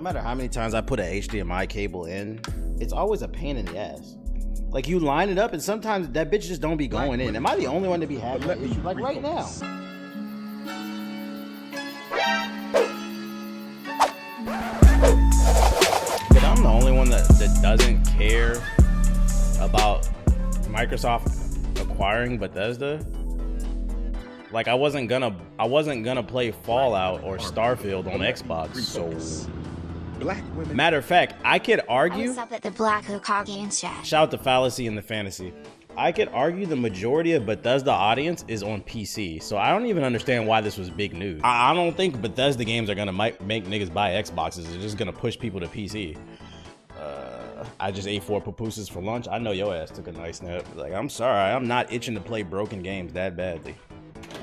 No matter how many times I put an HDMI cable in, it's always a pain in the ass. Like, you line it up and sometimes that bitch just don't be going in. Am I the only one to be having that issue? Like right now. But I'm the only one that doesn't care about Microsoft acquiring Bethesda. Like, I wasn't gonna play Fallout or Starfield on Xbox, so Black women. Matter of fact, I could argue. What's up at the Black Hokage and chat? Shout out to Fallacy in the Fantasy. I could argue the majority of Bethesda audience is on PC, so I don't even understand why this was big news. I don't think Bethesda games are gonna make niggas buy Xboxes. They're just gonna push people to PC. I just ate 4 pupusas for lunch. I know your ass took a nice nap. Like, I'm sorry, I'm not itching to play broken games that badly.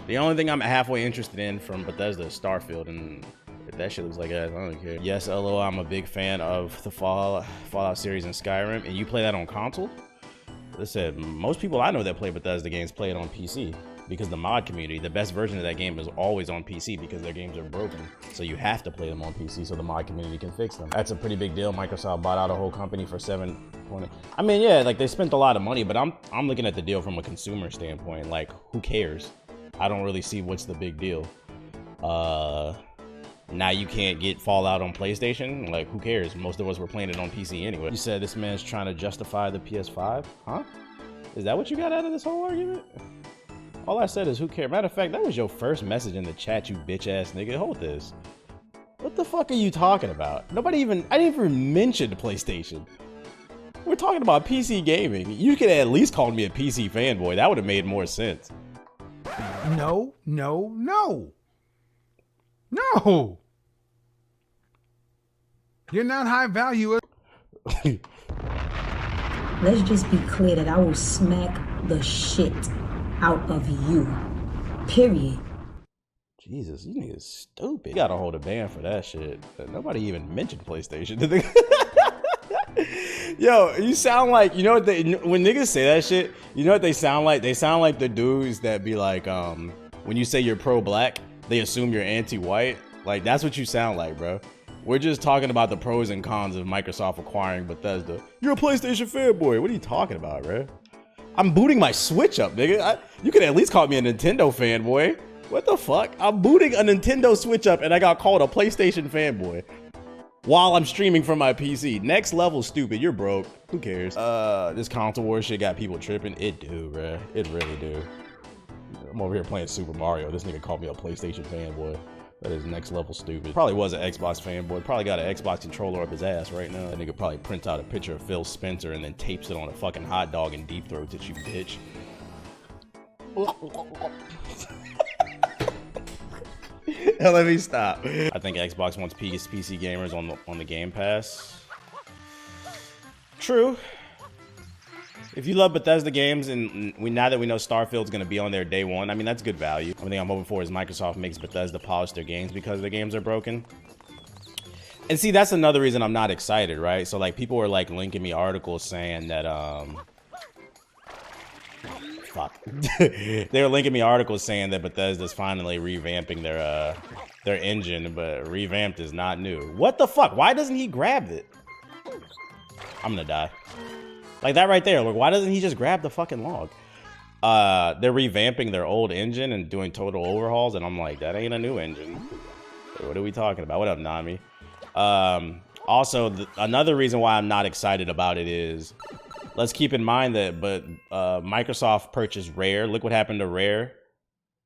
The only thing I'm halfway interested in from Bethesda is Starfield, and if that shit looks like ass, I don't care. Yes, LOL, I'm a big fan of the Fallout series and Skyrim, and you play that on console? Listen, most people I know that play Bethesda games play it on PC, because the mod community, the best version of that game is always on PC because their games are broken. So you have to play them on PC so the mod community can fix them. That's a pretty big deal. Microsoft bought out a whole company for $7.20. I mean, yeah, like, they spent a lot of money, but I'm looking at the deal from a consumer standpoint. Like, who cares? I don't really see what's the big deal. Now you can't get Fallout on PlayStation. Like, who cares? Most of us were playing it on PC anyway. You said this man's trying to justify the PS5? Huh? Is that what you got out of this whole argument? All I said is, who cares? Matter of fact, that was your first message in the chat, you bitch ass nigga. Hold this. What the fuck are you talking about? I didn't even mention PlayStation. We're talking about PC gaming. You could at least call me a PC fanboy. That would have made more sense. No. You're not high value. Let's just be clear that I will smack the shit out of you. Period. Jesus, you niggas stupid. You gotta hold a ban for that shit. Nobody even mentioned PlayStation, did they? Yo, you sound like, you know what when niggas say that shit, you know what they sound like? They sound like the dudes that be like, when you say you're pro-black, they assume you're anti-white. Like, that's what you sound like, bro. We're just talking about the pros and cons of Microsoft acquiring Bethesda. You're a PlayStation fanboy. What are you talking about, bro? I'm booting my Switch up, nigga. You could at least call me a Nintendo fanboy. What the fuck? I'm booting a Nintendo Switch up and I got called a PlayStation fanboy while I'm streaming from my PC. Next level stupid. You're broke. Who cares? This console war shit got people tripping. It do, bruh. It really do. I'm over here playing Super Mario. This nigga called me a PlayStation fanboy. That is next level stupid. Probably was an Xbox fanboy. Probably got an Xbox controller up his ass right now. That nigga probably prints out a picture of Phil Spencer and then tapes it on a fucking hot dog and deep throats it, you bitch. Let me stop. I think Xbox wants PC gamers on the Game Pass. True. If you love Bethesda games, and now that we know Starfield's gonna be on there day one, I mean, that's good value. The only thing I'm hoping for is Microsoft makes Bethesda polish their games because their games are broken. And see, that's another reason I'm not excited, right? So, like, people were like linking me articles saying that they were linking me articles saying that Bethesda's finally revamping their engine, but revamped is not new. What the fuck? Why doesn't he grab it? I'm gonna die. Like that right there. Like, why doesn't he just grab the fucking log? They're revamping their old engine and doing total overhauls, and I'm like, that ain't a new engine. What are we talking about? What up, Nami? Also, another reason why I'm not excited about it is, let's keep in mind that Microsoft purchased Rare. Look what happened to Rare.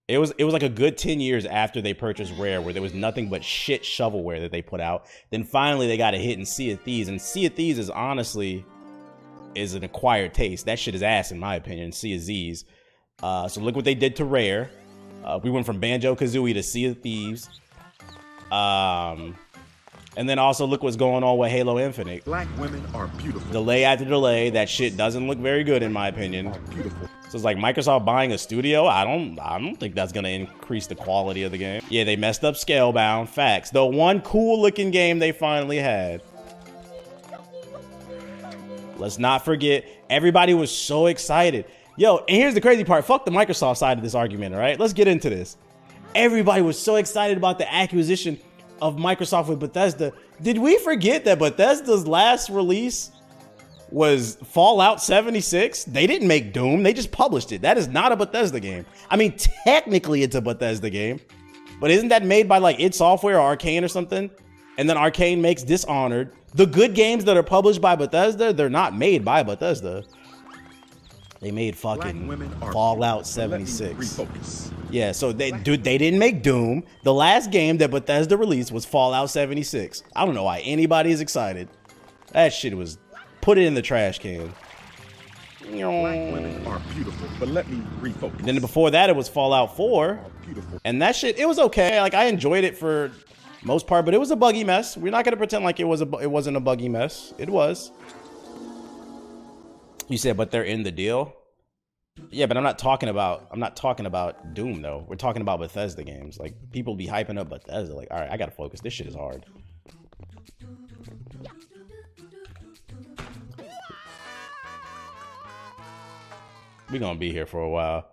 It was like a good 10 years after they purchased Rare, where there was nothing but shit shovelware that they put out. Then finally they got a hit in Sea of Thieves, and Sea of Thieves is honestly an acquired taste. That shit is ass in my opinion. Sea of Z's. So look what they did to Rare. We went from Banjo-Kazooie to Sea of Thieves. And then also look what's going on with Halo Infinite. Black women are beautiful. Delay after delay. That shit doesn't look very good in my opinion. Beautiful. So it's like Microsoft buying a studio. I don't think that's gonna increase the quality of the game. Yeah, they messed up Scalebound. Facts. The one cool looking game they finally had. Let's not forget, everybody was so excited. Yo, and here's the crazy part. Fuck the Microsoft side of this argument, all right? Let's get into this. Everybody was so excited about the acquisition of Microsoft with Bethesda. Did we forget that Bethesda's last release was Fallout 76? They didn't make Doom, they just published it. That is not a Bethesda game. I mean, technically it's a Bethesda game, but isn't that made by like id Software or Arcane or something? And then Arcane makes Dishonored. The good games that are published by Bethesda, they're not made by Bethesda. They made fucking Fallout 76. Yeah, so they didn't make Doom. The last game that Bethesda released was Fallout 76. I don't know why anybody is excited. That shit was, put it in the trash can. Black women are beautiful, but let me refocus. And then before that, it was Fallout 4. And that shit, it was okay. Like, I enjoyed it for most part, but it was a buggy mess. We're not gonna pretend like it wasn't a buggy mess. It was. You said, but they're in the deal. Yeah, but I'm not talking about Doom though. We're talking about Bethesda games. Like, people be hyping up Bethesda. Like, all right, I gotta focus. This shit is hard. We're gonna be here for a while.